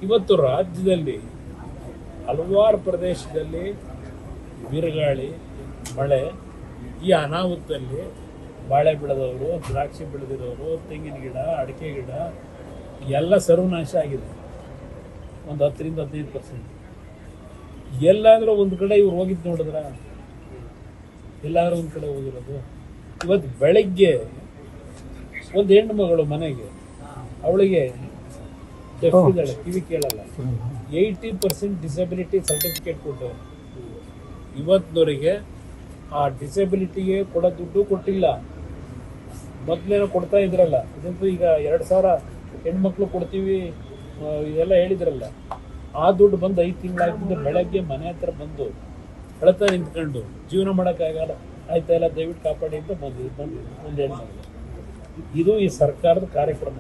ಇವತ್ತು ರಾಜ್ಯದಲ್ಲಿ ಹಲವಾರು ಪ್ರದೇಶದಲ್ಲಿ ಬಿರುಗಾಳಿ ಮಳೆ, ಈ ಅನಾಹುತದಲ್ಲಿ ಬಾಳೆ ಬೆಳೆದವರು, ದ್ರಾಕ್ಷಿ ಬೆಳೆದಿರೋರು, ತೆಂಗಿನ ಗಿಡ, ಅಡಿಕೆ ಗಿಡ ಎಲ್ಲ ಸರ್ವನಾಶ ಆಗಿದೆ. ಒಂದು 10-15%. ಎಲ್ಲಾದರೂ ಒಂದು ಕಡೆ ಇವ್ರು ಹೋಗಿದ್ದು ನೋಡಿದ್ರ? ಎಲ್ಲಾದ್ರೂ ಒಂದು ಕಡೆ ಹೋಗಿರೋದು? ಇವತ್ತು ಬೆಳಗ್ಗೆ ಒಂದು ಹೆಣ್ಣು ಮಗಳು ಮನೆಗೆ, ಅವಳಿಗೆ ಡೆಫ್ ಇದ್ದಾಳೆ, ಕಿವಿ ಕೇಳಲ್ಲ, 80% ಡಿಸಬಿಲಿಟಿ ಸರ್ಟಿಫಿಕೇಟ್ ಕೊಟ್ಟರು. ಇವತ್ತಿನವರಿಗೆ ಆ ಡಿಸಬಿಲಿಟಿಗೆ ಕೊಡೋ ದುಡ್ಡು ಕೊಟ್ಟಿಲ್ಲ. ಮೊದಲೇನೋ ಕೊಡ್ತಾ ಇದ್ರಲ್ಲ, ಇದಂತೂ ಈಗ 2,000 ಹೆಣ್ಮಕ್ಳು ಕೊಡ್ತೀವಿ ಇದೆಲ್ಲ ಹೇಳಿದ್ರಲ್ಲ, ಆ ದುಡ್ಡು ಬಂದು 5 ತಿಂಗಳಾಗ್ತಿದ್ದು ಬೆಳಗ್ಗೆ ಮನೆ ಹತ್ರ ಬಂದು ಕಳತ ನಿಂತ್ಕೊಂಡು ಜೀವನ ಮಾಡೋಕ್ಕಾಗಲ್ಲ, ಆಯ್ತಾ ಇಲ್ಲ ದಯವಿಟ್ಟು ಕಾಪಾಡಿ ಅಂತ ಬಂದು ಒಂದು ಹೆಣ್ಮಕ್ಳು. ಇದು ಈ ಸರ್ಕಾರದ ಕಾರ್ಯಕ್ರಮ.